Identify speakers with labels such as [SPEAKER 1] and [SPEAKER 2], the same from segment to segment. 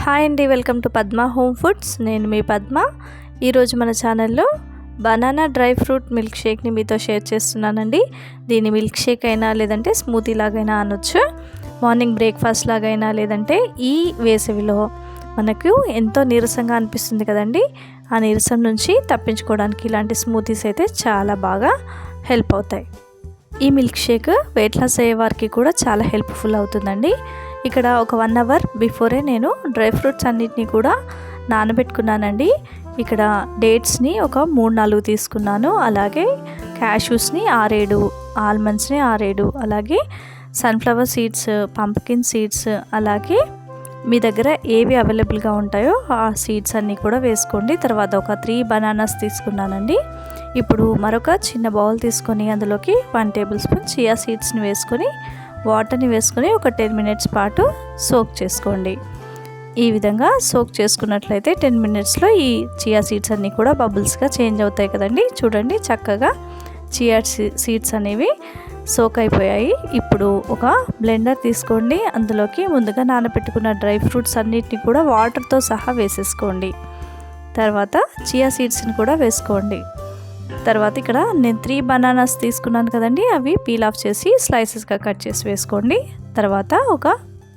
[SPEAKER 1] Hi అండి, welcome to Padma home foods. నేను మీ పద్మ. ఈరోజు మన ఛానల్లో బనానా డ్రై ఫ్రూట్ మిల్క్ షేక్ని మీతో షేర్ చేస్తున్నానండి. దీన్ని మిల్క్ షేక్ అయినా లేదంటే స్మూతీ లాగైనా అనొచ్చు, మార్నింగ్ బ్రేక్ఫాస్ట్ లాగైనా, లేదంటే ఈ వేసవిలో మనకు ఎంతో నీరసంగా అనిపిస్తుంది కదండి, ఆ నీరసం నుంచి తప్పించుకోవడానికి ఇలాంటి స్మూతీస్ అయితే చాలా బాగా హెల్ప్ అవుతాయి. ఈ మిల్క్ షేక్ వెయిట్ లాస్ అయ్యే వారికి కూడా చాలా హెల్ప్ఫుల్ అవుతుందండి. ఇక్కడ ఒక 1 అవర్ బిఫోరే నేను డ్రై ఫ్రూట్స్ అన్నిటినీ కూడా నానబెట్టుకున్నానండి. ఇక్కడ డేట్స్ని ఒక 3-4 తీసుకున్నాను, అలాగే క్యాష్యూస్ని 6-7, ఆల్మండ్స్ని 6-7, అలాగే సన్ఫ్లవర్ సీడ్స్, పంప్కిన్ సీడ్స్, అలాగే మీ దగ్గర ఏవి అవైలబుల్గా ఉంటాయో ఆ సీడ్స్ అన్నీ కూడా వేసుకోండి. తర్వాత ఒక 3 బనానాస్ తీసుకున్నానండి. ఇప్పుడు మరొక చిన్న బౌల్ తీసుకొని అందులోకి 1 టేబుల్ స్పూన్ చియా సీడ్స్ని వేసుకొని వాటర్ని వేసుకొని ఒక 10 మినిట్స్ పాటు సోక్ చేసుకోండి. ఈ విధంగా సోక్ చేసుకున్నట్లయితే 10 మినిట్స్లో ఈ చియా సీడ్స్ అన్నీ కూడా బబుల్స్గా చేంజ్ అవుతాయి కదండి. చూడండి, చక్కగా చియా సీడ్స్ అనేవి సోక్ అయిపోయాయి. ఇప్పుడు ఒక బ్లెండర్ తీసుకోండి, అందులోకి ముందుగా నానబెట్టుకున్న డ్రై ఫ్రూట్స్ అన్నిటిని కూడా వాటర్తో సహా వేసేసుకోండి. తర్వాత చియా సీడ్స్ని కూడా వేసుకోండి. తర్వాత ఇక్కడ నేను 3 బనానాస్ తీసుకున్నాను కదండి, అవి పీల్ ఆఫ్ చేసి స్లైసెస్గా కట్ చేసి వేసుకోండి. తర్వాత ఒక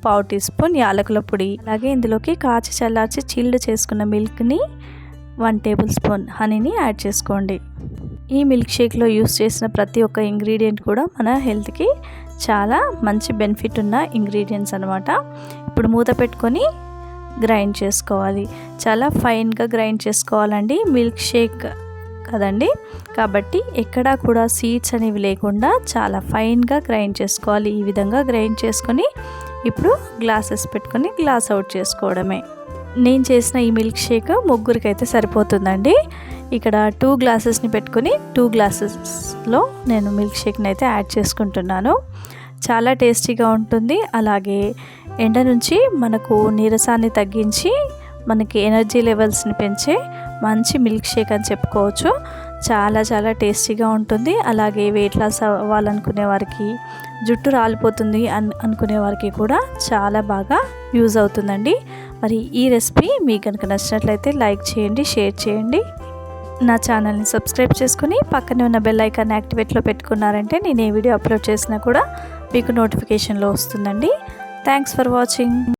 [SPEAKER 1] 1/2 టీ స్పూన్ యాలకుల పొడి, అలాగే ఇందులోకి కాచి చల్లార్చి చిల్డ్ చేసుకున్న మిల్క్ని 1 టేబుల్ స్పూన్ హనీని యాడ్ చేసుకోండి. ఈ మిల్క్ షేక్లో యూస్ చేసిన ప్రతి ఒక్క ఇంగ్రీడియంట్ కూడా మన హెల్త్కి చాలా మంచి బెనిఫిట్ ఉన్న ఇంగ్రీడియంట్స్ అనమాట. ఇప్పుడు మూత పెట్టుకొని గ్రైండ్ చేసుకోవాలి. చాలా ఫైన్గా గ్రైండ్ చేసుకోవాలండి, మిల్క్ షేక్ కదండి, కాబట్టి ఎక్కడా కూడా సీడ్స్ అనేవి లేకుండా చాలా ఫైన్గా గ్రైండ్ చేసుకోవాలి. ఈ విధంగా గ్రైండ్ చేసుకొని ఇప్పుడు గ్లాసెస్ పెట్టుకొని గ్లాస్ అవుట్ చేసుకోవడమే. నేను చేసిన ఈ మిల్క్ షేక్ 3 అయితే సరిపోతుందండి. ఇక్కడ 2 గ్లాసెస్ని పెట్టుకొని 2 గ్లాసెస్లో నేను మిల్క్ షేక్ని అయితే యాడ్ చేసుకుంటున్నాను. చాలా టేస్టీగా ఉంటుంది, అలాగే ఎండ నుంచి మనకు నీరసాన్ని తగ్గించి మనకి ఎనర్జీ లెవెల్స్ని పెంచే మంచి మిల్క్ షేక్ అని చెప్పుకోవచ్చు. చాలా చాలా టేస్టీగా ఉంటుంది. అలాగే వెయిట్ లాస్ అవ్వాలనుకునే వారికి, జుట్టు రాలిపోతుంది అనుకునే వారికి కూడా చాలా బాగా యూజ్ అవుతుందండి. మరి ఈ రెసిపీ మీకు కనుక నచ్చినట్లయితే లైక్ చేయండి, షేర్ చేయండి. నా ఛానల్ని సబ్స్క్రైబ్ చేసుకుని పక్కనే ఉన్న బెల్ ఐకాన్ యాక్టివేట్లో పెట్టుకున్నారంటే నేను ఏ వీడియో అప్లోడ్ చేసినా కూడా మీకు నోటిఫికేషన్లో వస్తుందండి. Thanks for watching.